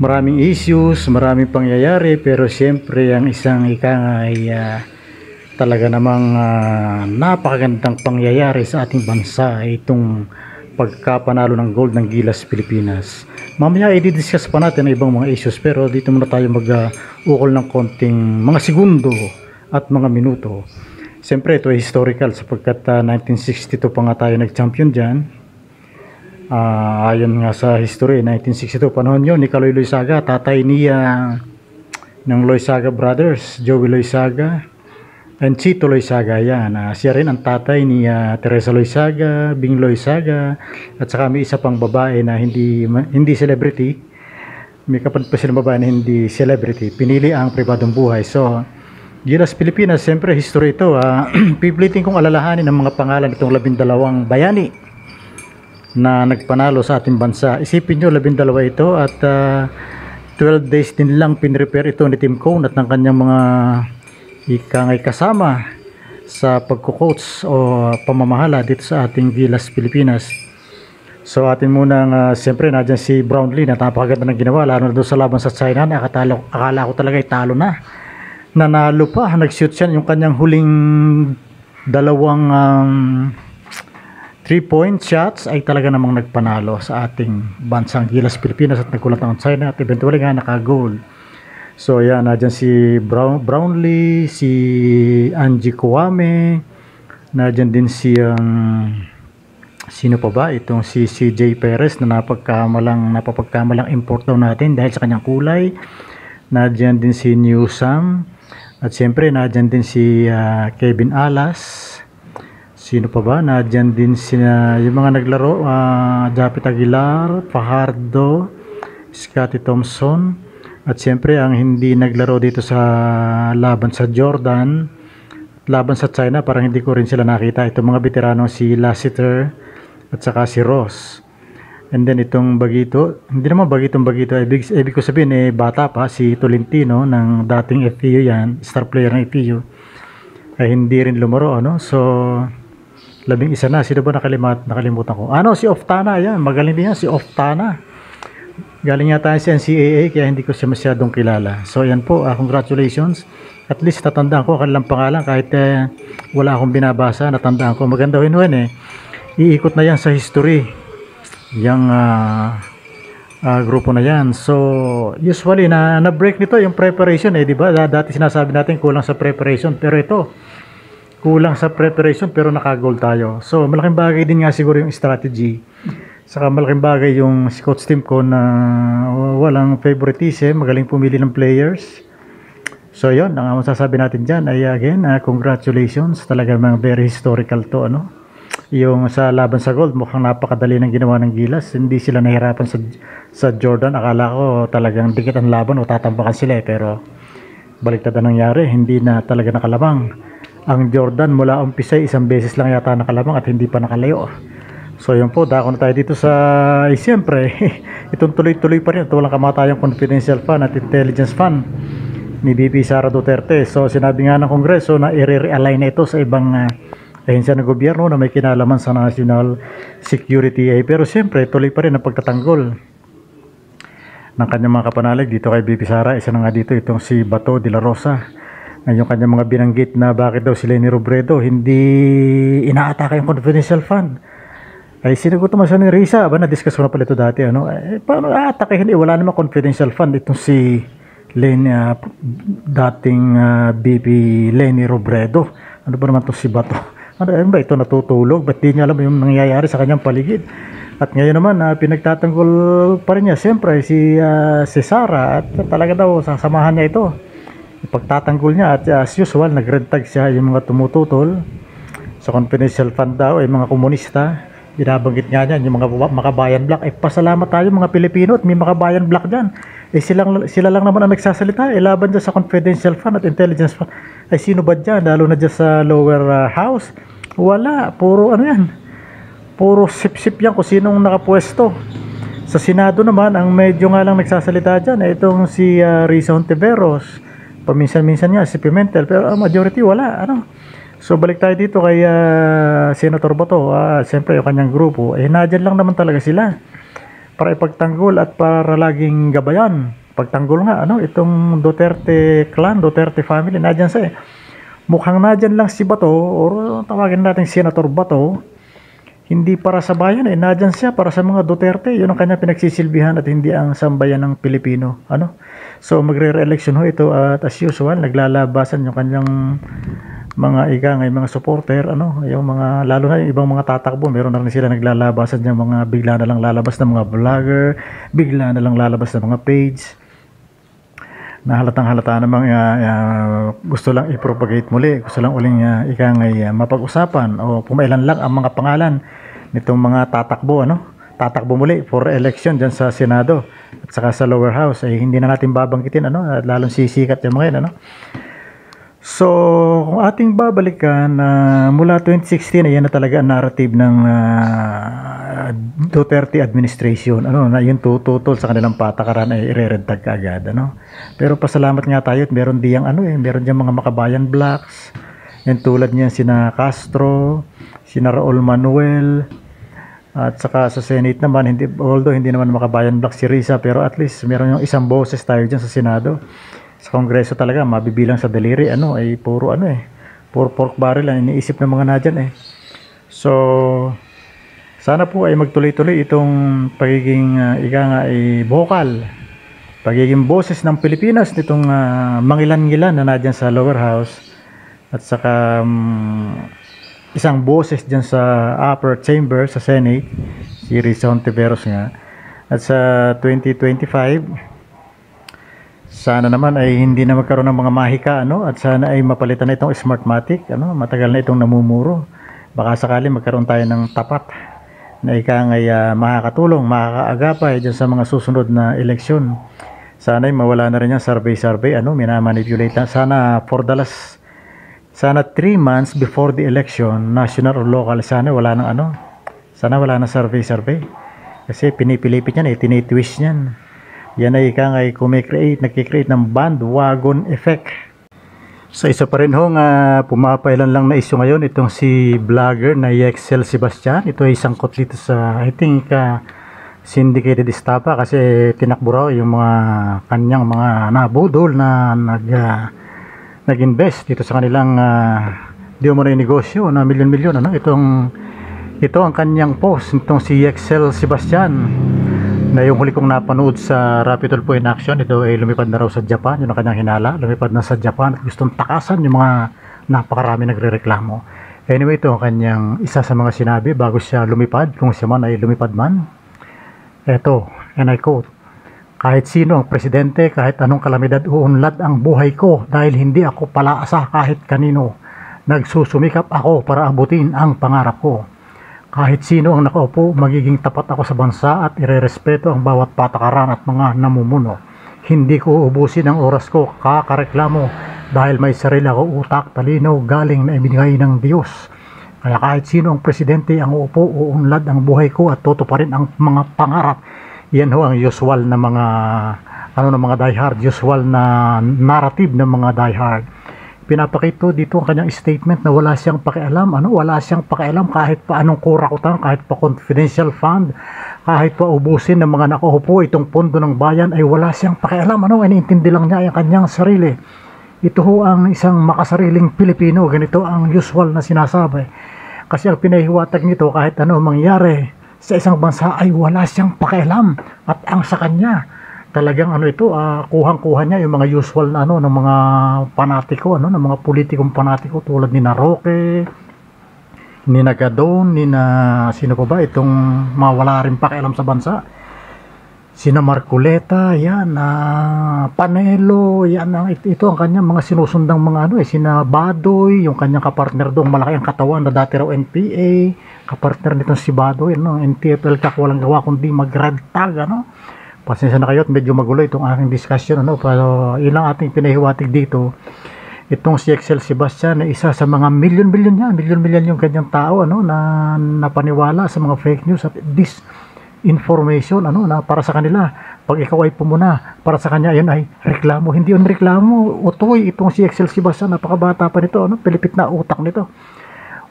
Maraming issues, maraming pangyayari, pero siyempre ang isang ika nga ay talaga namang napakagandang pangyayari sa ating bansa ay itong pagkapanalo ng gold ng Gilas Pilipinas. Mamaya i-discuss pa natin ang ibang mga issues, pero dito muna tayo mag-ukol ng konting mga segundo at mga minuto. Siyempre ito ay historical sapagkat 1962 pa nga tayo nag-champion dyan. Ayon nga sa history, 1962 panahon yun ni Kaloy Loizaga, tatay niya ng Loizaga brothers, Joey Loizaga and Chito Loizaga. Yan, siya rin ang tatay ni Teresa Loizaga, Bing Loizaga, at saka may isa pang babae na hindi celebrity. May kapatid pa silang babae na hindi celebrity, pinili ang pribadong buhay. So Gilas Pilipinas, siyempre history ito. Pipilitin kong alalahanin ang mga pangalan itong 12 bayani na nagpanalo sa ating bansa. Isipin nyo, 12 ito at 12 days din lang pinrepair ito ni Tim Cone at ng kanyang mga ikangay kasama sa pagkukoach o pamamahala dito sa ating Gilas Pilipinas. So atin muna siyempre nadyan si Brownlee na napakaganda ng ginawa, lalo na doon sa laban sa China na akala ko talaga talo na. Nanalo pa, nag-shoot siya yung kanyang huling dalawang 3-point shots ay talaga namang nagpanalo sa ating bansang Gilas Pilipinas at nagkulat ang China at eventually nga naka-goal. So yan, nadyan si Brownlee, si Angie Kouame, nadyan din si sino pa ba? Itong si CJ Perez na napapagkamalang import daw natin dahil sa kanyang kulay. Nadyan din si Newsam at siyempre nadyan din si Kevin Alas. Sino pa ba? Nadyan din yung mga naglaro, Japet Aguilar, Fajardo, Scotty Thompson, at siyempre ang hindi naglaro dito sa laban sa Jordan, laban sa China, parang hindi ko rin sila nakita. Itong mga veterano, si Lassiter at saka si Ross. And then itong Bagito, hindi naman Bagito, ibig ko sabihin bata pa, si Tolentino ng dating FPU yan, star player ng FPU, ay hindi rin lumaro, ano? So 11 na. Sino ba nakalimutan ko? Si Oftana, yan. Magaling din yan, si Oftana. Galing yata sa NCAA, kaya hindi ko siya masyadong kilala. So yan po, congratulations. At least tatandaan ko kanilang pangalan kahit wala akong binabasa, natandaan ko. Maganda win-win iikot na yan sa history. Yung grupo na yan. So usually na-break nito yung preparation di ba? Dati sinasabi natin kulang sa preparation, pero ito kulang sa preparation pero naka-goal tayo. So malaking bagay din nga siguro yung strategy. Saka malaking bagay yung si Coach Tim Cone na walang favoritism, magaling pumili ng players. So yun, ang masasabi natin dyan ay again, congratulations. Talaga mga very historical to, yung sa laban sa gold, mukhang napakadali ng ginawa ng Gilas. Hindi sila nahirapan sa Jordan. Akala ko talagang dikit ang laban o tatambakan sila pero baliktad ang nangyari. Hindi na talaga nakalamang ang Jordan. Mula umpisa isang beses lang yata nakalamang at hindi pa nakalayo. So yun po, dako na tayo dito sa siyempre itong tuloy-tuloy pa rin. Ito walang kamatayang confidential fund at intelligence fund ni BP Sara Duterte. So sinabi nga ng Kongreso na i-realign na ito sa ibang ahensya ng gobyerno na may kinalaman sa national security. Pero siyempre tuloy pa rin ang pagtatanggol ng kanyang mga kapanalig dito kay BP Sara. Isa na nga dito itong si Bato de la Rosa, yung kanyang mga binanggit na bakit daw si Leni Robredo hindi inaatake yung confidential fund. Ay sinagot naman siya ni Risa, na-discuss ko na pala ito dati, paano aatakehin? Wala namang confidential fund itong si Leni, dating BP Leni Robredo. Ano ba naman itong si Bato? Ano ba ito, natutulog? Ba't di niya alam yung nangyayari sa kanyang paligid? At ngayon naman, pinagtatanggol pa rin niya siyempre si Sara at talaga daw sasamahan niya ito. Pagtatanggol niya at as usual nag-red tag siya yung mga tumututol sa confidential fund daw ay mga komunista. Binabanggit nga niyan yung mga makabayan black. Pasalamat tayo mga Pilipino at may makabayan black dyan. Sila lang naman ang nagsasalita laban dyan sa confidential fund at intelligence fund. Ay sino ba dyan? Lalo na dyan sa lower house. Wala, puro puro sip-sip yan kung sinong nakapwesto. Sa Senado naman ang medyo nga lang nagsasalita dyan itong si Risa Hontiveros. Paminsan-minsan nga si Pimentel, pero majority wala. So balik tayo dito kay Senator Bato. Siyempre yung kanyang grupo, nadyan lang naman talaga sila. para ipagtanggol at para laging gabayan. Pagtanggol nga, ano, itong Duterte clan, Duterte family, nadyan sa mukhang nadyan lang si Bato, or tawagin natin Senator Bato, hindi para sa bayan nadyan siya para sa mga Duterte. Yun ang kanyang pinagsisilbihan at hindi ang sambayan ng Pilipino. Ano? So magre-re-election ho ito at as usual, naglalabasan yung kanyang mga mga supporter, ano, yung mga, lalo na yung ibang mga tatakbo, meron na rin sila naglalabasan yung mga bigla na lang lalabas ng mga vlogger, bigla na lang lalabas ng mga page na halatang halata namang gusto lang i-propagate muli, gusto lang uling mapag-usapan o pumailan lang ang mga pangalan nitong mga tatakbo, ano, tatakbo muli for election dyan sa Senado at saka sa lower house. Ay hindi na natin babanggitin, ano, lalong sisikat yung mga yun, ano. So kung ating babalikan, mula 2016 ayan na talaga ang narrative ng Duterte administration, ano, na yung tututol sa kanilang patakaran ay ire-red tag kaagad, ano. Pero pasalamat nga tayo at meron diyang meron diyang mga makabayan blocks, yung tulad niyan sina Castro, sina Raul Manuel, at saka sa Senate naman, although hindi naman makabayan block si Risa, pero at least meron yung isang boses tayo dyan sa Senado. Sa Kongreso talaga mabibilang sa daliri, ano, ay puro puro pork barrel ang iniisip ng mga nadyan So sana po ay magtuloy-tuloy itong pagiging vocal, pagiging boses ng Pilipinas nitong mangilan-ngilan na nadyan sa lower house, at saka isang boses dyan sa upper chamber sa Senate, si Risa Hontiveros nga. At sa 2025 sana naman ay hindi na magkaroon ng mga mahika, ano, at sana ay mapalitan na itong Smartmatic, ano, matagal na itong namumuro. Baka sakali magkaroon tayo ng tapat na makakatulong, makakaagapay dyan sa mga susunod na eleksyon. Sana ay mawala na rin yung survey, ano, minamanipulate lang. Sana 3 months before the election, national or local, sana wala na survey. Kasi pinipilipit yan, tinitwist yan. Yan ay nagkikreate ng bandwagon effect. So isa pa rin hong pumapailan lang na issue ngayon, itong si vlogger na Yexel Sebastian. Ito ay sangkot dito sa, I think, syndicated estapa kasi tinakbo raw yung mga kanyang mga nabudol na nag-invest dito sa kanilang di mo na yung negosyo na milyon-milyon, ano. Ito ang kanyang post, itong si Yexel Sebastian, na yung huli kong napanood sa Rapid Tulfo in Action. Ito ay lumipad na raw sa Japan, yun ang kanyang hinala, lumipad na sa Japan at gustong takasan yung mga napakarami nagre-reklamo. Anyway, ito ang kanyang isa sa mga sinabi bago siya lumipad, kung siya man ay lumipad man. Ito, and I quote, "Kahit sino ang presidente, kahit anong kalamidad, uunlad ang buhay ko dahil hindi ako palaasa kahit kanino. Nagsusumikap ako para abutin ang pangarap ko. Kahit sino ang nakaupo, magiging tapat ako sa bansa at irerespeto ang bawat patakaran at mga namumuno. Hindi ko uubusin ang oras ko kakareklamo dahil may sarili ako utak, talino, galing na ibinigay ng Diyos. Kaya kahit sino ang presidente ang uupo, uunlad ang buhay ko at tutuparin ang mga pangarap." Yan ho ang usual na mga mga diehard, usual na narrative ng mga diehard. Pinapakita dito ang kanyang statement na wala siyang pakialam, wala siyang pakialam kahit pa anong kurakutang, kahit pa confidential fund, kahit pa ubusin ng mga nakaupo itong pondo ng bayan, ay wala siyang pakialam, iniintindi lang niya ang kanyang sarili. Ito ho ang isang makasariling Pilipino, ganito ang usual na sinasabi. Kasi ang pinahiwatig nito, kahit ano mangyari sa isang bansa ay wala siyang pakialam, at ang sa kanya talagang kuhang-kuha niya yung mga usual na ng mga panatiko, ng mga politikong panatiko tulad ni Roque, ni Gadon, sino pa ba itong mga wala rin pakialam sa bansa, sina Marcoleta, yan, Panelo, yan, ito ang kanyang mga sinusundang mga sina Badoy, yung kanyang kapartner doong malaki ang katawan na dati raw NPA, kapartner nitong si Badoy, NTFL walang gawa kundi mag-red tag, Pasensya na kayo at medyo magulo itong aking discussion, pero ilang ating pinahiwatig dito. Itong si Yexel Sebastian na isa sa mga milyon-milyon yung kanyang tao, na napaniwala sa mga fake news at disinformation, na para sa kanila, pag ikaw ay pumuna, para sa kanya yun ay reklamo. Hindi yun reklamo, utoy itong si Yexel Sebastian, napakabata pa nito, pilipit na utak nito.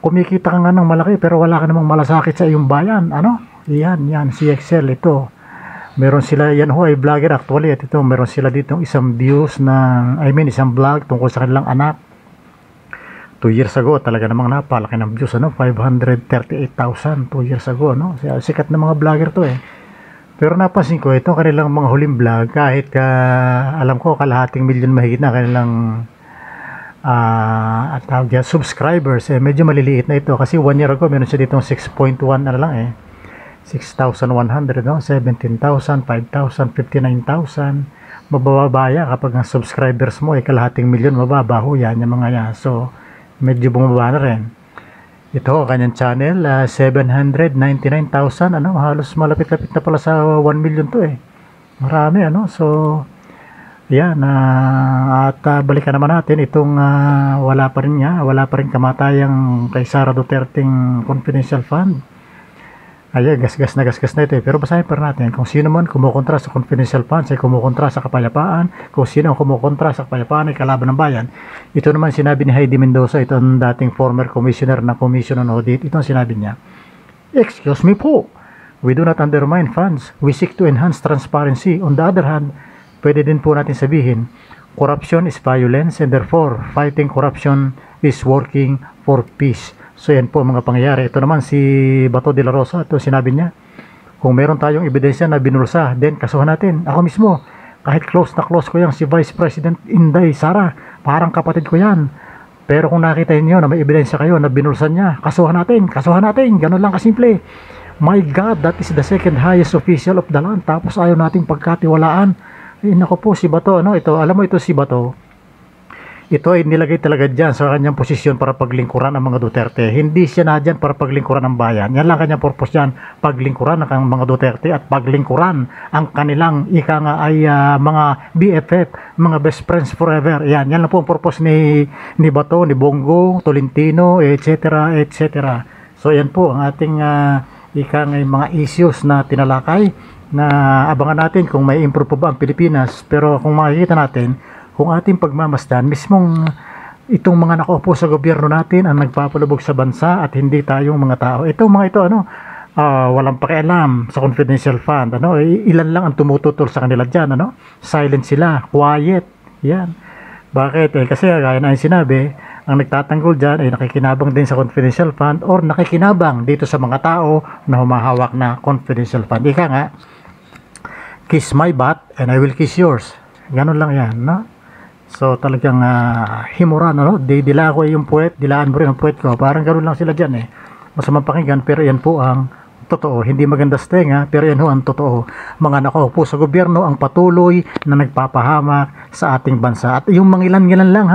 Kumikita ka nga ng malaki pero wala ka namang malasakit sa iyong bayan, yan si Yexel ito. Meron sila, yan ho ay vlogger actually, at ito meron sila ditong isang views na, isang vlog tungkol sa kanilang anak. 2 years ago, talaga namang napalaki ng views, 538,000 2 years ago, sikat na mga vlogger to Pero napansin ko, itong kanilang mga huling vlog, kahit alam ko kalahating milyon mahigit na kanilang subscribers, medyo maliliit na ito, kasi 1 year ago, meron siya ditong 6.1 na lang 6,100, 17,000, 5,000, 59,000. Mabababa yan kapag ang subscribers mo ay kalahating milyon, mababa ho yan, yung mga yan. So, medyo bumaba na rin. Ito, kanyang channel, 799,000, halos malapit-lapit na pala sa 1 million to Marami, So, yan, at balikan naman natin itong wala pa rin kamatayang kay Sara Duterteng confidential fund. Ayan, gasgas na ito Pero basahin pa natin kung sino man kumukontra sa confidential funds ay kumukontra sa kapayapaan. Kung sino ang kumukontra sa kapayapaan ay kalaban ng bayan. Ito naman sinabi ni Heidi Mendoza, ito ang dating former commissioner ng Commission on Audit. Ito ang sinabi niya. Excuse me po, we do not undermine funds. We seek to enhance transparency. On the other hand, pwede din po natin sabihin, corruption is violence and therefore fighting corruption is working for peace. So yan po mga pangyayari. Ito naman si Bato de la Rosa, ito sinabi niya, kung meron tayong ebidensya na binulsa, then kasuhan natin. Ako mismo, kahit close na close ko yan si Vice President Inday Sara, parang kapatid ko yan. Pero kung nakita niyo na may ebidensya kayo na binulsan niya, kasuhan natin, ganun lang kasimple. My God, that is the second highest official of the land, tapos ayaw nating pagkatiwalaan. Nako po si Bato, ito, alam mo ito si Bato, ito ay nilagay talaga dyan sa kanyang posisyon para paglingkuran ang mga Duterte. Hindi siya na dyan para paglingkuran ang bayan. Yan lang kanyang purpose dyan, paglingkuran ang mga Duterte at paglingkuran ang kanilang mga BFF, mga best friends forever. Yan lang po ang purpose ni Bato, ni Bongo, Tolentino, etc. So yan po ang ating mga issues na tinalakay na abangan natin kung may improve pa ba ang Pilipinas. Pero kung makikita natin, kung ating pagmamasdan, mismong itong mga nakaupo sa gobyerno natin ang nagpapalubog sa bansa at hindi tayong mga tao. Itong mga ito, walang pakialam sa confidential fund. Ilan lang ang tumututol sa kanila dyan. Silent sila, quiet. Yan. Bakit? Kasi gaya na yung sinabi, ang nagtatanggol dyan ay nakikinabang din sa confidential fund or nakikinabang dito sa mga tao na humahawak na confidential fund. Ika nga, kiss my butt and I will kiss yours. Ganun lang yan, So talagang himuran, dila ko yung puwet, dilaan mo rin ang puwet ko. Parang ganoon lang sila dyan Masamang pakinggan, pero yan po ang totoo. Hindi maganda sa tenga, pero yan ho ang totoo. Mga nakaupo sa gobyerno ang patuloy na nagpapahamak sa ating bansa. At yung mga ilan-ilan lang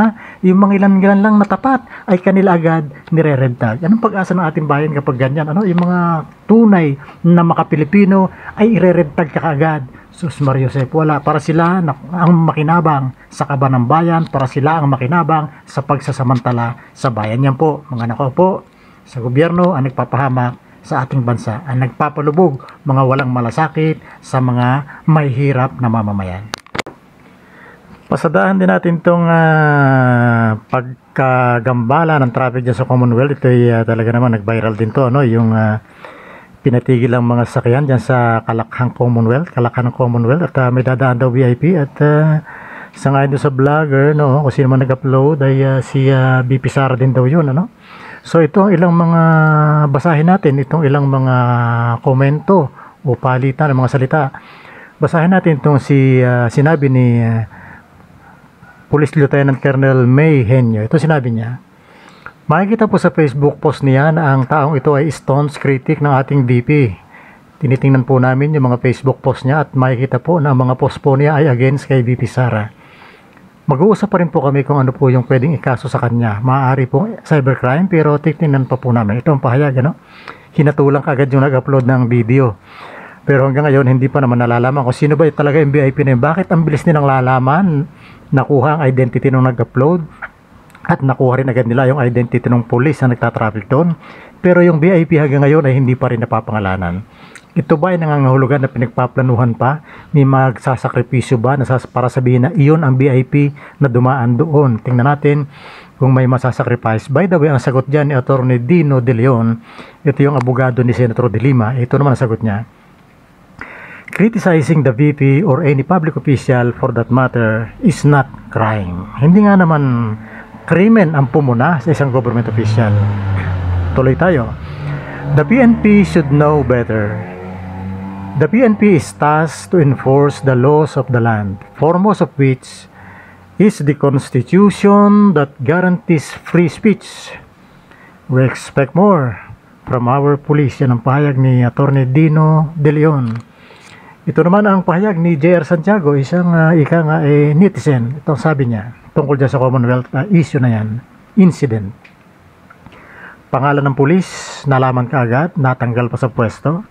yung mga ilan-ilan lang na tapat ay kanila agad nire-red tag. Anong pag-asa ng ating bayan kapag ganyan? Yung mga tunay na makapilipino ay ire-red tag ka agad. Sus Mario Josep, wala. Para sila ang makinabang sa kaban ng bayan, para sila ang makinabang sa pagsasamantala sa bayan. Yan po, mga nakaupo sa gobyerno ang nagpapahamak sa ating bansa, ang nagpapalubog mga walang malasakit sa mga may hirap na mamamayan. Pasadaan din natin itong pagkagambala ng traffic dyan sa Commonwealth. Ito ay talaga naman nag-viral din to, yung pinatigil ang mga sakyan dyan sa Kalakhan Commonwealth at may dadaan daw VIP at sangayon doon sa vlogger kung sino man nag-upload ay si BP Sara din daw yun So ito ilang mga basahin natin, itong ilang mga komento o palitan ng mga salita. Basahin natin itong sinabi ni Police Lieutenant Colonel May Henyo. Ito sinabi niya, makikita po sa Facebook post niya na ang taong ito ay staunch critic ng ating VP. Tinitingnan po namin yung mga Facebook post niya at makikita po na ang mga post po niya ay against kay VP Sara. Mag-uusap pa rin po kami kung ano po yung pwedeng ikaso sa kanya. Maaari po cybercrime pero titingnan pa po namin. Ito ang pahayag, hinatulang kagad yung nag-upload ng video. Pero hanggang ngayon hindi pa naman nalalaman kung sino ba talaga yung VIP na yun. Bakit ang bilis nilang lalaman? Nakuha ang identity nung nag-upload. At nakuha rin agad nila yung identity ng police na nagtatraffic doon. Pero yung VIP hanggang ngayon ay hindi pa rin napapangalanan. Ito ba ay nangangahulugan na pinagpaplanuhan pa? May magsasakripisyo ba para sabihin na iyon ang VIP na dumaan doon? Tingnan natin kung may masasacrifice. By the way, ang sagot dyan ni Atty. Dino De Leon, ito yung abogado ni Senator De Lima. Ito naman ang sagot niya. criticizing the VP or any public official for that matter is not crime. Hindi nga naman krimen ang pumuna sa isang government official. Tuloy tayo. The PNP should know better. The PNP is tasked to enforce the laws of the land, foremost of which is the Constitution that guarantees free speech. We expect more from our police. Yan ang pahayag ni Atty. Dino De Leon. Ito naman ang pahayag ni J.R. Santiago, isang netizen. Itong sabi niya, tungkol dyan sa Commonwealth issue na yan, incident. Pangalan ng pulis, nalaman ka agad, natanggal pa sa pwesto.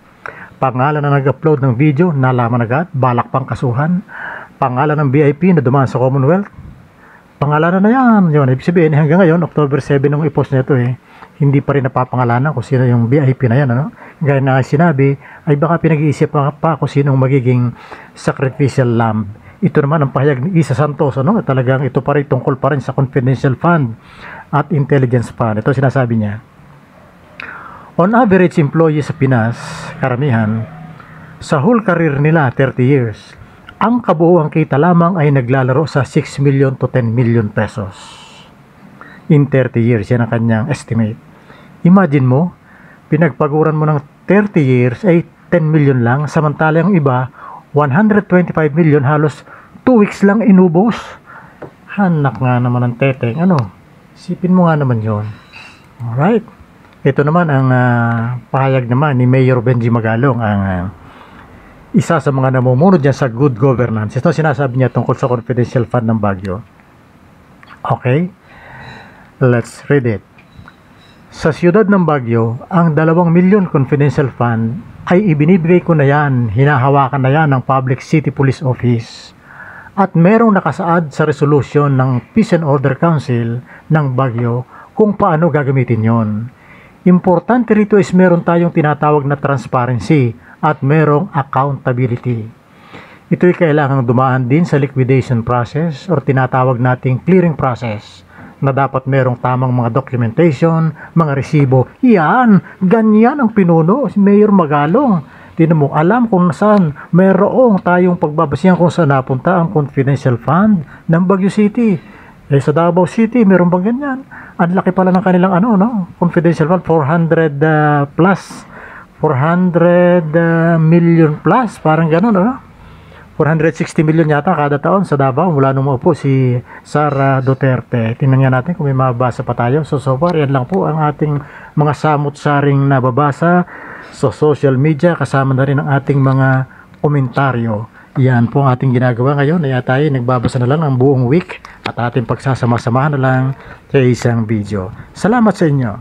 Pangalan na nag-upload ng video, nalaman agad, balak pang kasuhan. Pangalan ng VIP na dumaan sa Commonwealth, pangalanan na yan. Yun, ibig sabihin, hanggang ngayon, October 7 nung i-post nito hindi pa rin napapangalanan kung sino yung VIP na yan. Ano? Gaya na sinabi, ay baka pinag-iisip pa kung sino magiging sacrificial lamb. Ito naman ang pahayag ni Isa Santos, ano? Talagang ito pa rin, tungkol pa rin sa confidential fund at intelligence fund. Ito sinasabi niya. On average, employees sa Pinas, karamihan, sa whole career nila, 30 years, ang kabuuang kita lamang ay naglalaro sa 6 million to 10 million pesos. In 30 years, yan ang kanyang estimate. Imagine mo, pinagpaguran mo ng 30 years ay 10 million lang, samantalang yung iba, 125 million, halos 2 weeks lang inubos. Hanak nga naman ang teteng. Sipin mo nga naman yon. Alright. Ito naman ang pahayag naman ni Mayor Benji Magalong, ang isa sa mga namumuno dyan sa good governance. Ito sinasabi niya tungkol sa confidential fund ng Baguio. Okay? Let's read it. Sa siyudad ng Baguio, ang 2 million confidential fund ay ibinibigay ko na yan, hinahawakan na yan ng Public City Police Office. At merong nakasaad sa resolution ng Peace and Order Council ng Baguio kung paano gagamitin yon. Importante rito is meron tayong tinatawag na transparency at merong accountability. Ito'y kailangang dumaan din sa liquidation process or tinatawag nating clearing process na dapat merong tamang mga documentation, mga resibo. Yan, ganyan ang pinuno si Mayor Magalong. Tinan mo, alam kung saan merong tayong pagbabasihan kung saan napunta ang confidential fund ng Baguio City. Sa Davao City, meron bang ganyan? Ang laki pala ng kanilang confidential fund, 400 plus. 400 million plus, parang gano'n, 460 million yata kada taon sa Davao mula nung maupo si Sara Duterte. Tingnan nga natin kung may mababasa pa tayo. So far, yan lang po ang ating mga samut-saring nababasa sa social media, kasama na rin ang ating mga komentaryo. Yan po ang ating ginagawa ngayon. Kaya tayo nagbabasa na lang ang buong week at ating pagsasama-samahan na lang sa isang video. Salamat sa inyo.